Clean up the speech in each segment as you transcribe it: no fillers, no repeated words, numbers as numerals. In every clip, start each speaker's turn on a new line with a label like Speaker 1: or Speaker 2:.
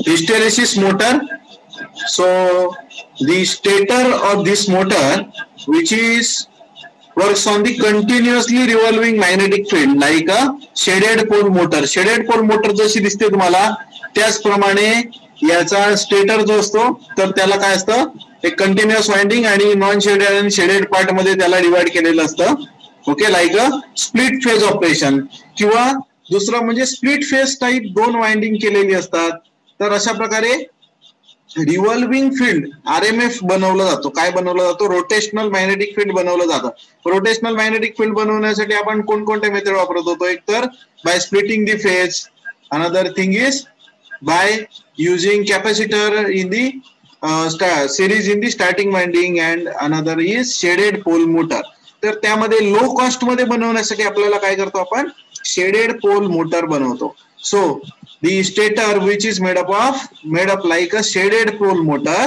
Speaker 1: hysteresis motor. So the stator of this motor, which is works on the continuously revolving magnetic field like a shaded pole motor. Shaded pole motor जशी दिसते तुम्हाला त्याचप्रमाणे याचा stator जो असतो तर त्याला काय असतं, एक कंटिन्युअस वाइंडिंग आणि नॉन शेडेड आणि शेडेड पार्ट मध्ये त्याला डिवाइड केलेलं असतं. Okay, like a split phase operation. किंवा दुसरं म्हणजे स्प्लिट फेज टाईप दोन वाइंडिंग केलेली असतात. तर अशा प्रकारे रिव्हॉल्विंग फील्ड RMF बनवला जातो. काय बनवला जातो? रोटेशनल मॅग्नेटिक फील्ड बनवलं जातं. रोटेशनल मॅग्नेटिक फील्ड बनवण्यासाठी आपण कोणकोणते मेथड वापरत होतो? एक तर by splitting the phase, another thing is by using capacitor in the series in the starting winding, and another is shaded pole motor. तर त्यामध्ये लो कॉस्ट मध्ये बनवण्यासाठी आपल्याला काय करतो? आपण शेडेड पोल मोटर बनवतो. So the stator which is made up like a shaded pole motor.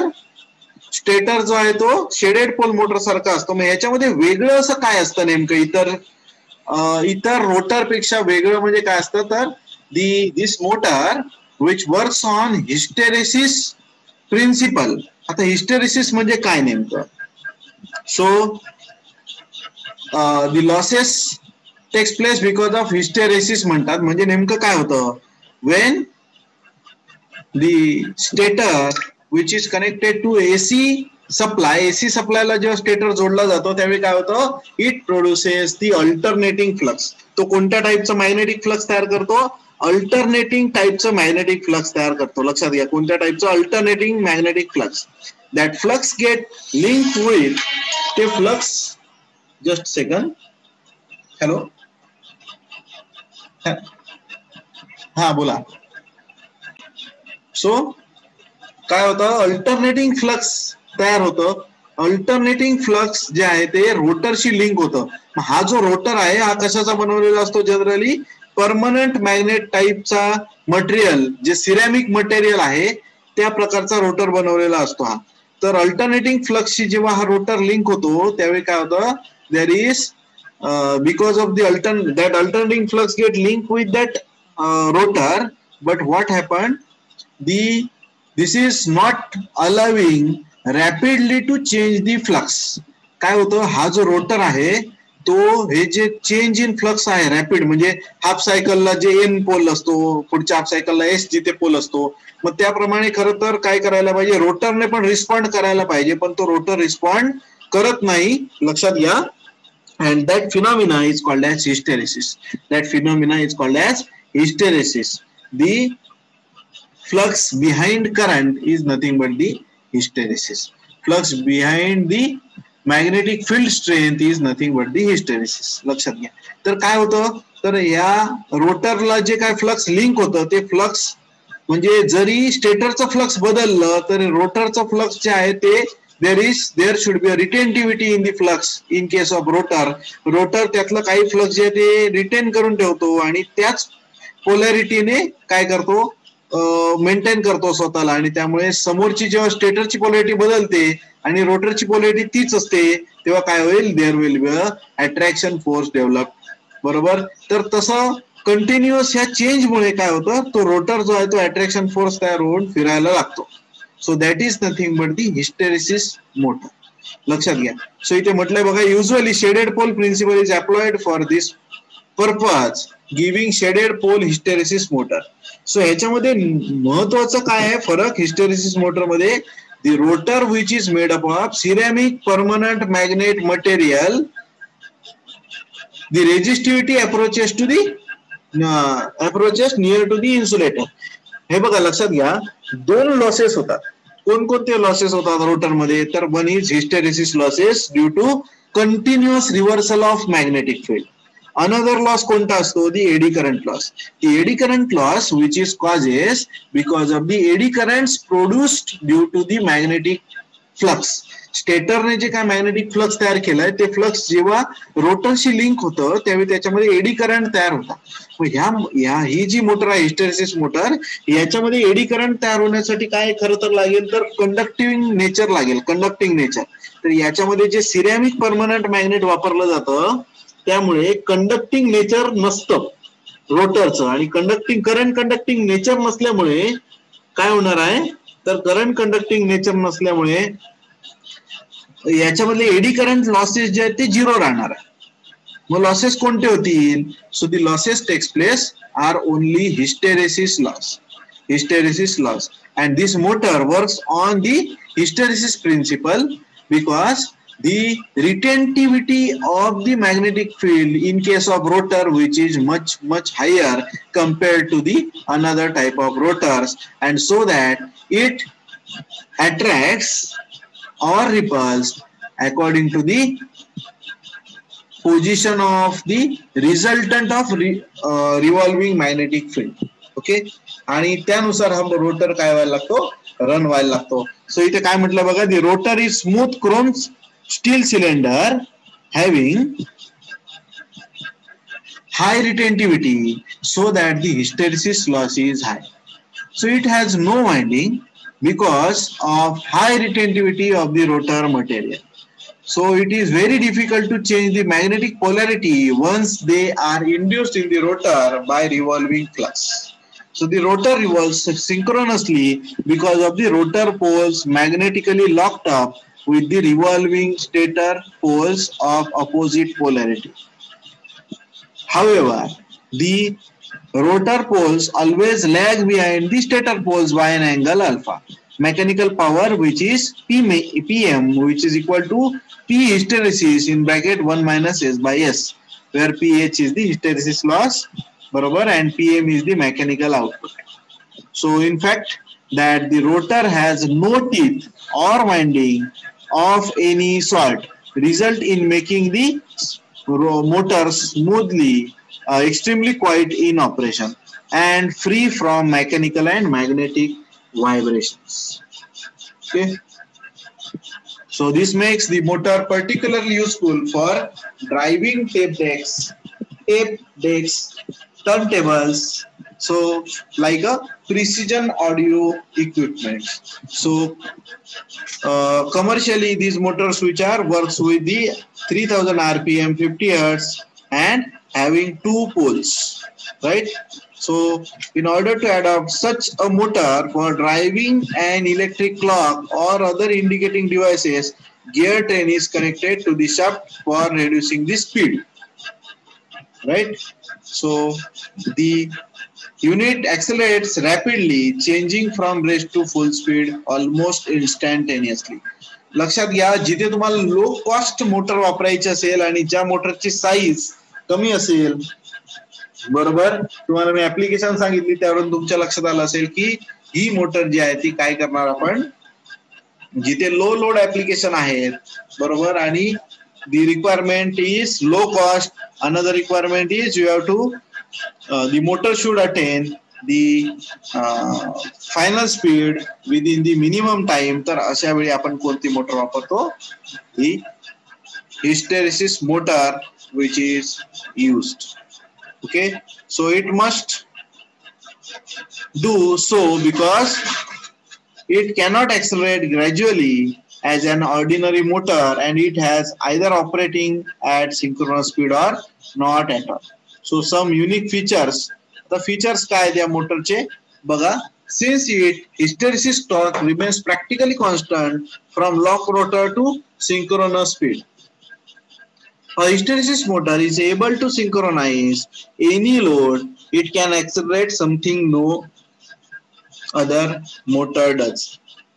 Speaker 1: Stator जो आहे तो शेडेड पोल मोटर सारखा असतो. मग याच्यामध्ये वेगळं असं काय असतं नेमकं इतर रोटर पेक्षा वेगळं म्हणजे काय असतं? तर this motor which works on hysteresis principle. आता हिस्टेरेसिस म्हणजे काय नेमकं? So the losses takes place because of hysteresis म्हणतात. म्हणजे नेमकं काय होतं? When the stator which is connected to AC supply ला जेव्हा स्टेटर जोडला जातो त्यावेळी काय होतं? It produces the alternating flux. तो कोणत्या टाईपचा मॅग्नेटिक फ्लक्स तयार करतो? अल्टरनेटिंग टाईपचं मॅग्नेटिक फ्लक्स तयार करतो. लक्षात घ्या, कोणत्या टाईपचं? Alternating magnetic flux. That flux gate link with ते फ्लक्स. Just second. हॅलो, हा बोला. सो काय होतं? अल्टरनेटिंग फ्लक्स तयार होतं. अल्टरनेटिंग फ्लक्स जे आहे ते रोटरशी लिंक होतं. हा जो रोटर आहे हा कशाचा बनवलेला असतो? जनरली परमनंट मॅग्नेट टाईपचा मटेरियल, जे सिरॅमिक मटेरियल आहे त्या प्रकारचा रोटर बनवलेला असतो हा. तर अल्टरनेटिंग फ्लक्सशी जेव्हा हा रोटर लिंक होतो त्यावेळी काय होतं? There is because of the that alternating flux gate link with that rotor, but what happened? This is not allowing rapidly to change the flux. काय होतं? हा जो रोटर आहे तो हे जे चेंज इन फ्लक्स आहे रॅपिड, म्हणजे हाफ सायकलला जे N पोल असतो, पुढच्या हाफ सायकलला S जिथे पोल असतो, मग त्याप्रमाणे खरं तर काय करायला पाहिजे? रोटरने पण रिस्पॉन्ड करायला पाहिजे, पण तो रोटर रिस्पॉन्ड करत नाही. लक्षात घ्या. And that phenomena is called as hysteresis. That phenomena is called as hysteresis. The flux behind current is nothing but the hysteresis. Flux behind the magnetic field strength is nothing but the hysteresis. लक्षात घ्या. तर काय होतं? तर या रोटरला जे काय फ्लक्स लिंक होतं ते फ्लक्स म्हणजे जरी स्टेटरचं फ्लक्स बदललं तरी रोटरचं फ्लक्स जे आहे ते there should be a retentivity in the flux in case of rotor. Rotor त्यातलं काही फ्लक्स जे ते रिटेन करून ठेवतो आणि त्याच पोलॅरिटीने काय करतो? मेंटेन करतो स्वतःला. आणि त्यामुळे समोरची जेव्हा स्टेटरची पोलॅरिटी बदलते आणि रोटरची पोलॅरिटी तीच असते तेव्हा काय होईल? There will be a attraction force develop. बरोबर. तर तसं कंटिन्युअस ह्या चेंजमुळे काय होतं? तो रोटर जो आहे तो अट्रॅक्शन फोर्स तयार होऊन फिरायला लागतो. So that is nothing but the hysteresis motor. लक्षात घ्या. सो इथे म्हटलंय बघा, usually shaded pole principle is applied for this purpose giving shaded pole hysteresis motor. So ह्याच्यामध्ये महत्वाचं काय आहे फरक हिस्टेरेसिस मोटर मध्ये? The rotor which is made up of ceramic permanent magnet material, the resistivity approaches near to the insulator. हे बघा, लक्षात घ्या, दोन लॉसेस होतात. कोणकोणते लॉसेस होतात रोटरमध्ये? तर one is hysteresis losses due to continuous reversal of magnetic field. Another loss कोणता असतो? The eddy current loss. The eddy current loss which is causes because of the eddy currents produced due to the magnetic flux. स्टेटरने जे काय magnetic flux तयार केलाय ते flux जेव्हा रोटरशी link होतं त्यावेळी त्याच्यामध्ये एडी करंट तयार होता. ही जी मोटर आहे हिस्टेरेसिस मोटर, याच्यामध्ये एडी करंट तयार होण्यासाठी काय खरं तर लागेल? तर कंडक्टिंग नेचर लागेल. Conducting nature. तर याच्यामध्ये जे सिरॅमिक परमनंट मॅग्नेट वापरलं जातं त्यामुळे कंडक्टिंग नेचर नसतं रोटरचं, आणि कंडक्टिंग नेचर नसल्यामुळे काय होणार आहे तर करंट कंडक्टिंग नेचर नसल्यामुळे याच्यामधले एडी करंट लॉसेस जे आहेत ते झिरो राहणार आहे. मग लॉसेस कोणते होतील? So the losses takes place are only hysteresis loss. Hysteresis loss, and this motor works on the hysteresis principle because the retentivity of the magnetic field in case of rotor which is much higher compared to the another type of rotors, and so that it attracts or repels according to the position of the resultant of revolving magnetic field. Okay, आणि त्यानुसार हा rotor काय व्हायला लागतो, run व्हायला लागतो. So इथे काय म्हटलं बघा, the rotor is smooth chrome steel cylinder having high retentivity so that the hysteresis loss is high. So it has no winding because of high retentivity of the rotor material. So it is very difficult to change the magnetic polarity once they are induced in the rotor by revolving flux. So the rotor revolves synchronously because of the rotor poles magnetically locked up with the revolving stator poles of opposite polarity. However, the rotor poles always lag behind the stator poles by an angle alpha. Mechanical power which is Pm which is equal to P hysteresis in bracket 1 minus S by S, where Ph is the hysteresis loss, barabar, and Pm is the mechanical output. So in fact that the rotor has no teeth or winding of any sort result in making the motor smoothly extremely quiet in operation and free from mechanical and magnetic vibrations. Okay, so this makes the motor particularly useful for driving tape decks, turntables, so like a precision audio equipment. So commercially these motors which are works with the 3000 rpm 50 hertz and having 2 poles, right? So in order to adopt such a motor for driving an electric clock or other indicating devices, gear train is connected to the shaft for reducing the speed, right? So the unit accelerates rapidly, changing from rest to full speed almost instantaneously. लक्षात घ्या, जिथे तुम्हाला low cost motor वापरायची असेल आणि ज्या मोटरची size कमी असेल, बरोबर, तुम्हाला मी ऍप्लिकेशन सांगितली त्यावरून तुमच्या लक्षात आलं असेल की ही मोटर जी आहे ती काय करणार आपण, जिथे लो लोड ऍप्लिकेशन आहेत, बरोबर, आणि the requirement is low cost, another requirement is you have to the motor should attain the final speed within the minimum time. तर अशा वेळी आपण कोणती मोटर वापरतो, ही hysteresis motor which is used. Okay, so it must do so because it cannot accelerate gradually as an ordinary motor, and it has either operating at synchronous speed or not at all. So some unique features. The features काय त्या मोटरचे बघा, since it hysteresis torque remains practically constant from lock rotor to synchronous speed. A hysteresis motor is able to synchronize any load. It can accelerate something no other motor does.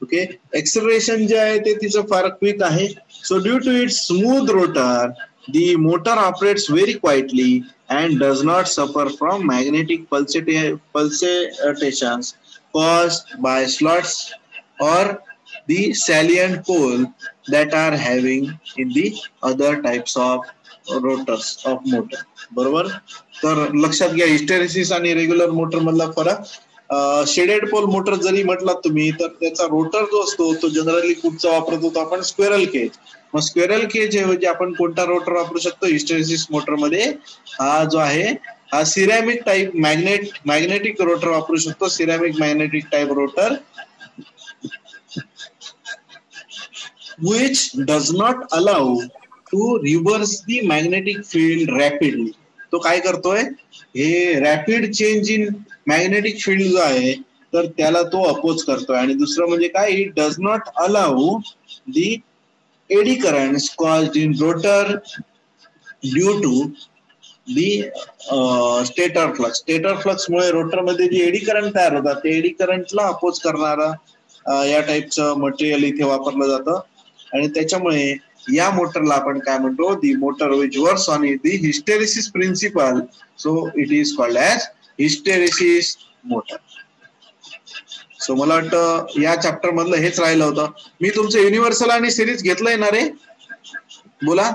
Speaker 1: Okay, acceleration जे आहे ते तिचं फार quick आहे. So due to its smooth rotor, the motor operates very quietly and does not suffer from magnetic pulsations caused by slots or the salient pole that are having in the other types of rotors of motor. बरोबर, तर लक्षात घ्या hysteresis आणि regular motor मधला फरक. Shaded pole motor जरी म्हटलात तुम्ही तर त्याचा रोटर जो असतो तो जनरली कुठचा वापरत होतो आपण, स्क्वेरल केज. मग स्क्वेरल केज ऐवजी आपण कोणता रोटर वापरू शकतो हिस्टेरेसिस मोटर मध्ये, हा जो आहे हा सिरॅमिक टाइप मॅग्नेटिक रोटर वापरू शकतो. Ceramic magnetic type rotor which does not allow to reverse the magnetic field rapidly. तो काय करतोय, हे rapid change in magnetic field जो आहे तर त्याला तो अपोज करतोय. आणि दुसरं म्हणजे काय, it does not allow the eddy currents caused in rotor due to the stator flux. Stator flux मुळे रोटरमध्ये जी एडी करंट तयार होतात ते एडी करंटला अपोज करणारा या टाईपचं मटेरियल इथे वापरलं जातं. आणि त्याच्यामुळे या मोटरला आपण काय म्हणतो, the motor which works on the hysteresis principle, so it is called as hysteresis motor. So मला वाटतं या चॅप्टर मधलं हेच राहिलं होतं. मी तुमचं युनिव्हर्सल आणि सिरीज घेतलंय ना रे, बोला.